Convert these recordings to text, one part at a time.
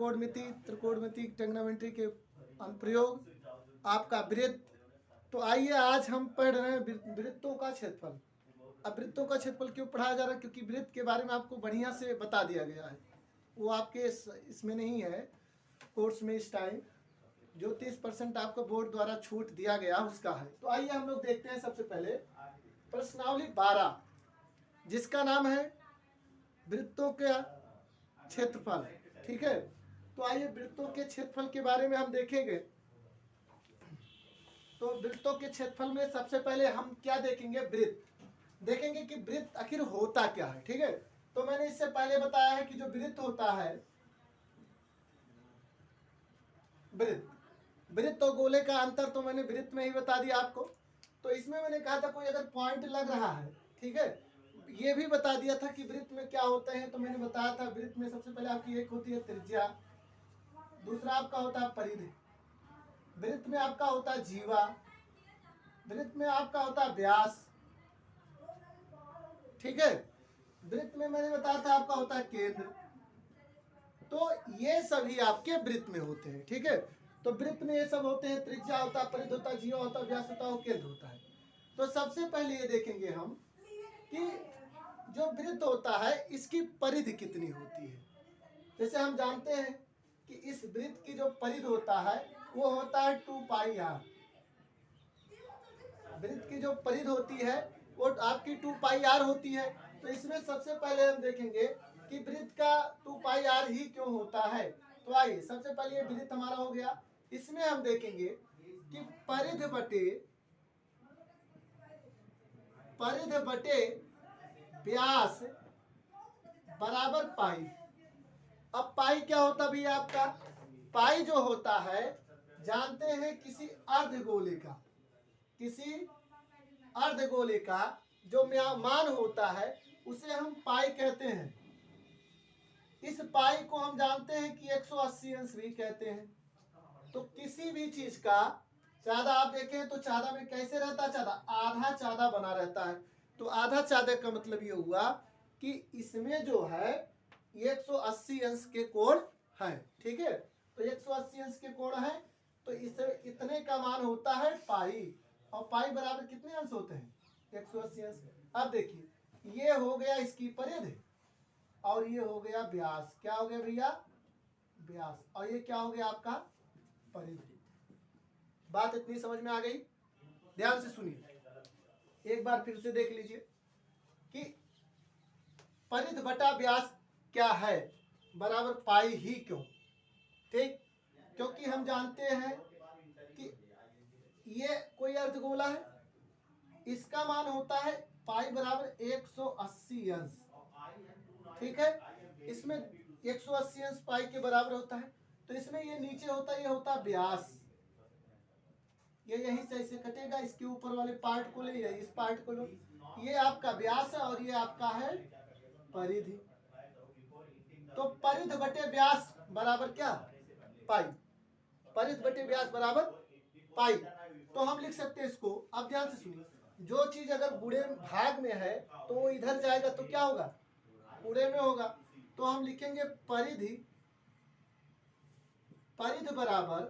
त्रिकोणमिति trigonometry के अनुप्रयोग, आपका वृत्त। तो आइए आज हम पढ़ रहे हैं वृत्तों का क्षेत्रफल। अब वृत्तों का क्षेत्रफल क्यों पढ़ाया जा रहा है? क्योंकि वृत्त के बारे में आपको बढ़िया से बता दिया गया है, वो आपके इसमें नहीं है कोर्स में इस टाइम। जो 30% आपको बोर्ड द्वारा छूट दिया गया उसका है। तो आइए हम लोग देखते हैं सबसे पहले प्रश्नावली 12, जिसका नाम है वृत्तों का क्षेत्रफल। ठीक है, तो आइए वृत्तों के क्षेत्रफल के बारे में हम देखेंगे। तो वृत्तों के क्षेत्रफल में सबसे पहले हम क्या देखेंगे? वृत्त देखेंगे कि वृत्त आखिर होता क्या है। ठीक है, तो मैंने इससे पहले बताया है कि जो वृत्त होता है, वृत्त और गोले का अंतर तो मैंने वृत्त में ही बता दिया आपको। तो इसमें मैंने कहा था कोई अगर पॉइंट लग रहा है, ठीक है, ये भी बता दिया था कि वृत्त में क्या होते हैं। तो मैंने बताया था वृत्त में सबसे पहले आपकी एक होती है त्रिज्या, दूसरा आपका होता है परिधि, वृत्त में आपका होता है जीवा, वृत्त में आपका होता है व्यास। ठीक है, वृत्त में मैंने बताया था आपका होता है केंद्र। तो ये सभी आपके वृत्त में होते हैं। ठीक है, तो वृत्त में ये सब होते हैं, त्रिज्या होता है, परिधि होता है, जीवा होता है, व्यास होता है और केंद्र होता है। तो सबसे पहले ये देखेंगे हम कि जो वृत्त होता है इसकी परिधि कितनी होती है। जैसे हम जानते हैं कि इस वृत्त की जो परिधि होता है वो होता है 2πr। वृत्त की जो परिधि होती है वो आपकी 2πr होती है। तो इसमें सबसे पहले हम देखेंगे कि वृत्त का 2πr ही क्यों होता है। तो आइए सबसे पहले ये वृत्त हमारा हो गया। इसमें हम देखेंगे कि परिधि बटे व्यास बराबर पाई। अब पाई क्या होता भैया आपका? पाई जो होता है, जानते हैं किसी अर्धगोले का जो मान होता है उसे हम पाई कहते हैं। इस पाई को हम जानते हैं कि 180 अंश भी कहते हैं। तो किसी भी चीज का चादा आप देखें तो चादा में कैसे रहता है? चादा आधा चादा बना रहता है। तो आधा चादा का मतलब ये हुआ कि इसमें जो है 180 अंश के कोण है। ठीक है, तो 180 अंश के कोण है, तो इसे इतने का मान होता है पाई। और पाई बराबर कितने अंश होते हैं? 180 अंश। अब देखिए ये हो गया इसकी परिधि और ये हो गया व्यास। क्या हो गया भैया? व्यास। और ये क्या हो गया आपका? परिधि। बात इतनी समझ में आ गई? ध्यान से सुनिए, एक बार फिर से देख लीजिए कि परिधि बटा व्यास क्या है बराबर पाई ही क्यों? ठीक, क्योंकि हम जानते हैं कि ये कोई अर्धगोला है, इसका मान होता है पाई बराबर 180 अंश। ठीक है, इसमें 180 अंश पाई के बराबर होता है। तो इसमें ये नीचे होता है, ये होता है व्यास। ये यहीं से ऐसे कटेगा, इसके ऊपर वाले पार्ट को ले, इस पार्ट को लो, ये आपका व्यास है और ये आपका है परिधि। तो परिधि बटे व्यास बराबर क्या? पाई। परिधि बटे व्यास बराबर पाई। तो हम लिख सकते हैं इसको। अब ध्यान से सुनिए, जो चीज अगर गुणे भाग में है तो वो इधर जाएगा तो क्या होगा? गुणे में होगा। तो हम लिखेंगे परिधि बराबर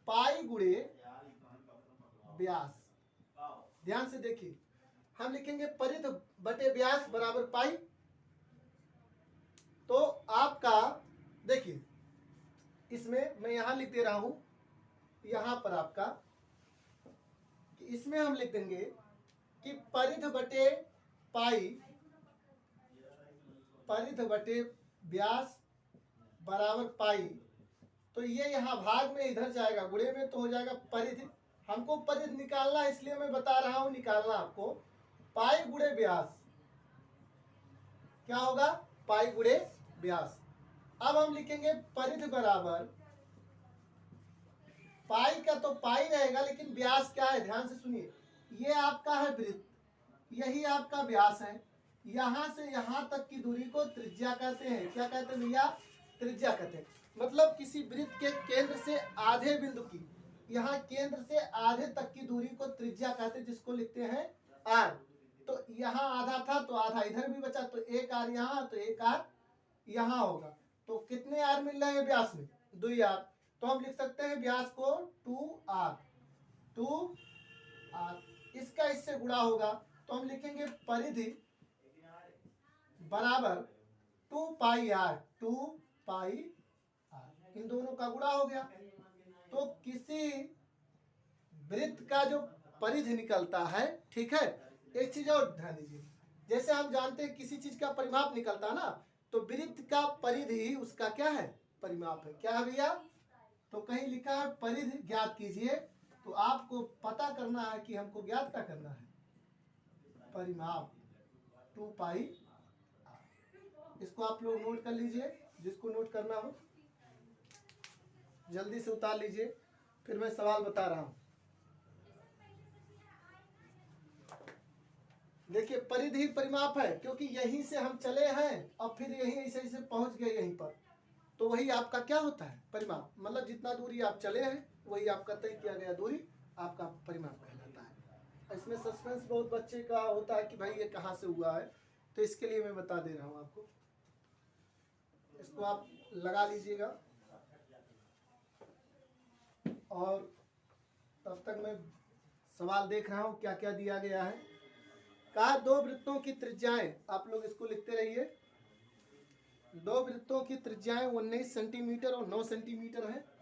पाई गुणे व्यास। ध्यान से देखिए, हम लिखेंगे परिधि बटे व्यास बराबर पाई। तो आपका देखिए, इसमें मैं यहां लिख दे रहा हूं, यहां पर आपका कि इसमें हम लिख देंगे कि परिधि बटे पाई, परिधि बटे व्यास बराबर पाई। तो ये यहां भाग में इधर जाएगा, गुणे में तो हो जाएगा परिधि। हमको परिधि निकालना है इसलिए मैं बता रहा हूं निकालना आपको। पाई गुणे व्यास क्या होगा? पाई गुणे व्यास। अब हम लिखेंगे परिधि बराबर पाई का तो पाई रहेगा, लेकिन व्यास क्या है? ध्यान से सुनिए, ये आपका है वृत्त, यही आपका व्यास है। यहां से यहां तक की दूरी को त्रिज्या कहते हैं। क्या कहते हैं भैया? त्रिज्या कहते हैं। मतलब किसी वृत्त के केंद्र से आधे बिंदु की, यहाँ केंद्र से आधे तक की दूरी को त्रिज्या कहते हैं, जिसको लिखते हैं आर। तो यहाँ आधा था तो आधा इधर भी बचा, तो एक आर यहाँ तो एक आर यहाँ होगा। तो कितने आर मिल रहे हैं व्यास में? 2 आर। तो हम लिख सकते हैं व्यास को 2r। इसका इससे गुणा होगा तो हम लिखेंगे परिधि बराबर 2 पाई आर। इन दोनों का गुणा हो गया। तो किसी वृत्त का जो परिधि निकलता है, ठीक है, एक चीज और ध्यान दीजिए, जैसे हम जानते हैं किसी चीज का परिमाप निकलता है ना, तो वृत्त का परिधि ही उसका क्या है? परिमाप है। क्या है भैया? तो कहीं लिखा है परिधि ज्ञात कीजिए, तो आपको पता करना है कि हमको ज्ञात क्या करना है? परिमाप 2 पाई। इसको आप लोग नोट कर लीजिए, जिसको नोट करना हो जल्दी से उतार लीजिए, फिर मैं सवाल बता रहा हूं। देखिए परिधि परिमाप है, क्योंकि यहीं से हम चले हैं और फिर यहीं ऐसे ऐसे पहुंच गए यहीं पर, तो वही आपका क्या होता है? परिमाप। मतलब जितना दूरी आप चले हैं वही आपका तय किया गया दूरी आपका परिमाप कहलाता है। इसमें सस्पेंस बहुत बच्चे का होता है कि भाई ये कहाँ से हुआ है, तो इसके लिए मैं बता दे रहा हूँ आपको। इसको आप लगा लीजिएगा और तब तक मैं सवाल देख रहा हूँ क्या क्या दिया गया है। कहा 2 वृत्तों की त्रिज्याएं, आप लोग इसको लिखते रहिए। 2 वृत्तों की त्रिज्याएं 19 सेंटीमीटर और 9 सेंटीमीटर है।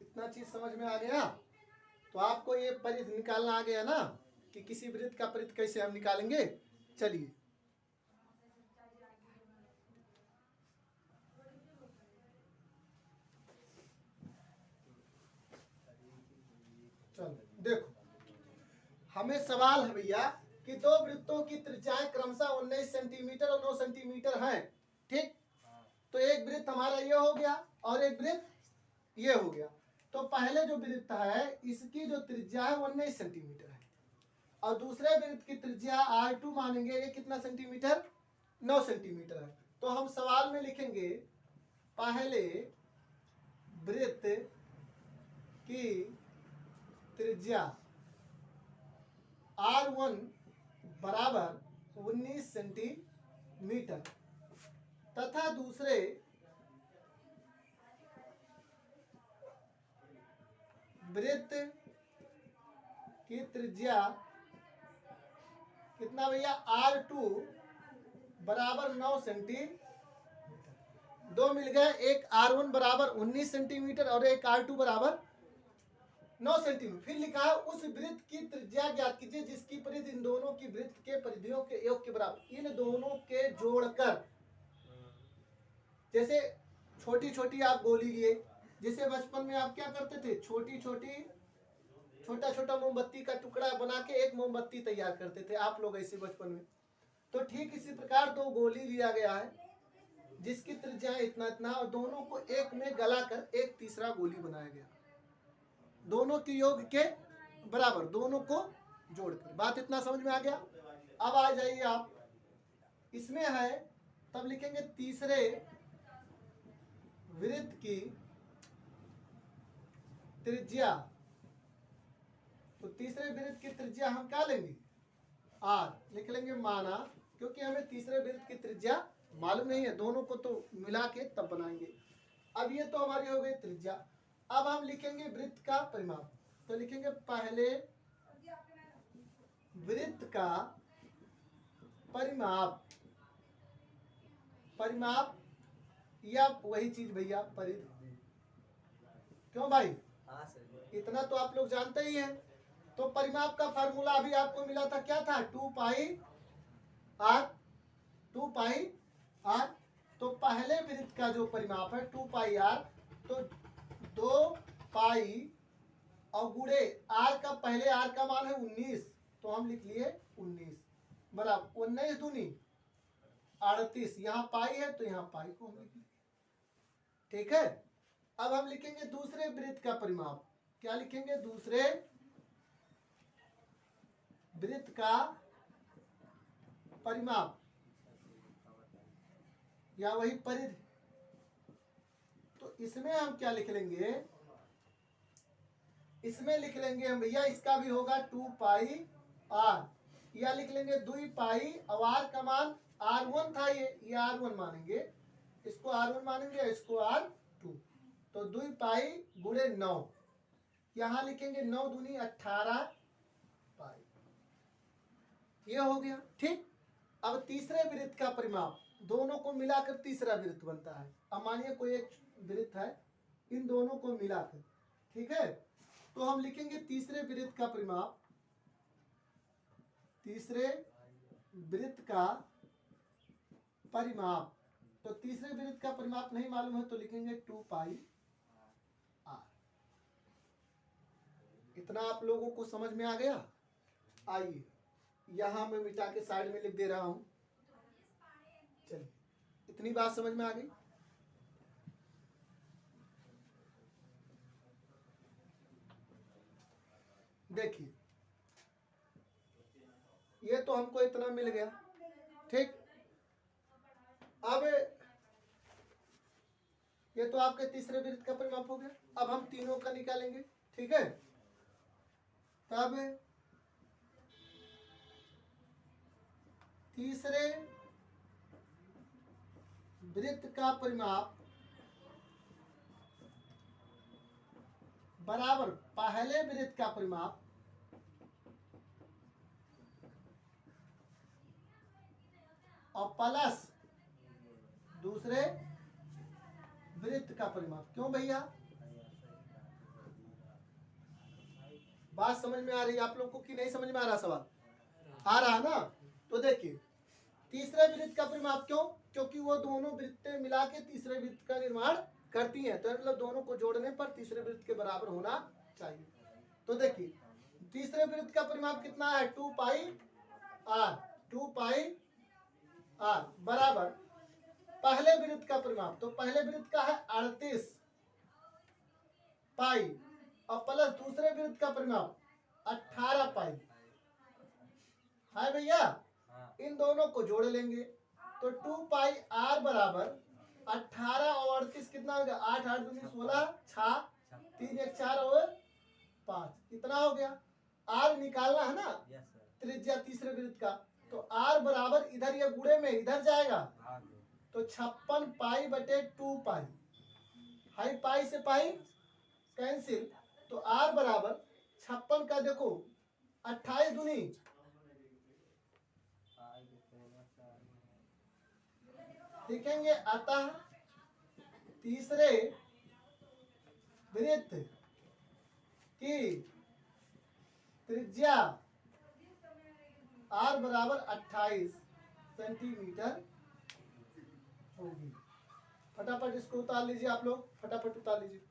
इतना चीज समझ में आ गया? तो आपको ये परिधि निकालना आ गया ना, कि किसी वृत्त का परिधि कैसे हम निकालेंगे। चलिए चलो देखो, हमें सवाल है भैया कि 2 वृत्तों की त्रिज्याएं क्रमशः 19 सेंटीमीटर और 9 सेंटीमीटर हैं, ठीक। तो एक वृत्त हमारा ये हो गया और एक वृत्त ये हो गया। तो पहले जो वृत्त है इसकी जो त्रिज्या है 19 सेंटीमीटर है, और दूसरे वृत्त की त्रिज्या R2 मानेंगे, ये कितना सेंटीमीटर? 9 सेंटीमीटर है। तो हम सवाल में लिखेंगे पहले वृत्त की त्रिज्या R1 बराबर 19 सेंटीमीटर तथा दूसरे वृत्त की त्रिज्या कितना भैया? R2 बराबर 9 सेंटीमीटर। 2 मिल गए, एक R1 बराबर 19 सेंटीमीटर और एक R2 बराबर 9 सेंटीमीटर। फिर लिखा है उस वृत्त की त्रिज्या ज्ञात कीजिए जिसकी परिधि इन दोनों की वृत्त के परिधियों के योग के बराबर। इन दोनों के जोड़कर, जैसे छोटी छोटी आप गोली लिए, जैसे बचपन में आप क्या करते थे, छोटा छोटा मोमबत्ती का टुकड़ा बना के एक मोमबत्ती तैयार करते थे आप लोग ऐसे बचपन में। तो ठीक इसी प्रकार 2 गोली लिया गया है जिसकी त्रिज्या इतना इतना, और दोनों को एक में गलाकर एक तीसरा गोली बनाया गया, दोनों के योग के बराबर, दोनों को जोड़कर। बात इतना समझ में आ गया? अब आ जाइए आप, इसमें है तब लिखेंगे तीसरे वृत्त की त्रिज्या। तो तीसरे वृत्त की त्रिज्या हम क्या लेंगे? R लिख लेंगे, माना, क्योंकि हमें तीसरे वृत्त की त्रिज्या मालूम नहीं है, दोनों को तो मिला के तब बनाएंगे। अब ये तो हमारी हो गई त्रिज्या। अब हम लिखेंगे वृत्त का परिमाप। तो लिखेंगे पहले वृत्त का परिमाप, परिमाप या वही चीज भैया परिधि। क्यों भाई? इतना तो आप लोग जानते ही हैं। तो परिमाप का फार्मूला अभी आपको मिला था, क्या था? 2 पाई आर। तो पहले वृत्त का जो परिमाप है 2 पाई आर, तो 2 पाई और गुणे आर का, पहले आर का मान है 19, तो हम लिख लिए 19 बराबर 19 दूनी 38। यहाँ पाई है तो यहाँ पाई को हम लिख लिए। ठीक है, अब हम लिखेंगे दूसरे वृत्त का परिमाप। क्या लिखेंगे? दूसरे वृत्त का परिमाप या वही परिधि। तो इसमें हम क्या लिख लेंगे? इसमें लिख लेंगे हम भैया, इसका भी होगा 2 पाई आर, या लिख लेंगे 2 पाई और आर का मान R1 था, ये R1 मानेंगे, इसको R1 मानेंगे, इसको R2, तो 2 पाई गुणे 9, यहां लिखेंगे 9 दूनी 18 पाई, ये हो गया। ठीक, अब तीसरे वृत्त का परिमाप, दोनों को मिलाकर तीसरा वृत्त बनता है। अब मानिए कोई एक वृत्त है, इन दोनों को मिलाकर, ठीक है, तो हम लिखेंगे तीसरे वृत्त का परिमाप, तीसरे वृत्त का परिमाप। तो तीसरे वृत्त का परिमाप नहीं मालूम है तो लिखेंगे 2 पाई आर। इतना आप लोगों को समझ में आ गया? आइए यहां मैं मिटा के साइड में लिख दे रहा हूं। चलिए, इतनी बात समझ में आ गई? देखिए, ये तो हमको इतना मिल गया। ठीक, अब ये तो आपके तीसरे वृत्त का परिमाप हो गया। अब हम तीनों का निकालेंगे। ठीक है, तब तीसरे वृत्त का परिमाप बराबर पहले वृत्त का परिमाप और प्लस दूसरे वृत्त का परिमाप। क्यों भैया? बात समझ में आ रही है आप लोग को कि नहीं समझ में आ रहा? सवाल आ रहा ना? तो देखिए, तीसरे वृत्त का परिमाप क्यों? क्योंकि वो दोनों वृत्तें मिला के तीसरे वृत्त का निर्माण करती हैं, तो मतलब दोनों को जोड़ने पर तीसरे वृत्त के बराबर होना चाहिए। तो देखिए, तीसरे वृत्त का परिमाप कितना है? 2 पाई आर, 2 पाई आर बराबर पहले वृत्त का परिमाप, तो पहले वृत्त का है 38 पाई और प्लस दूसरे वृत्त का परिमाप 18 पाई है भैया। इन दोनों को जोड़ लेंगे तो 2 पाई आर बराबर 18 और 38 कितना हो गया? 8 8 दूनी 16, 6 3 1 4 और 5, कितना हो गया? आर निकालना है ना, त्रिज्या तीसरे वृत्त का, तो आर बराबर इधर ये गुणे में इधर जाएगा, तो 56 पाई बटे 2 पाई, हाई पाई से पाई कैंसिल, तो आर बराबर 56 का देखो 28 दूनी लिखेंगे, अतः तीसरे वृत्त की त्रिज्या आर बराबर 28 सेंटीमीटर होगी। फटाफट इसको उतार लीजिए आप लोग, फटाफट उतार लीजिए।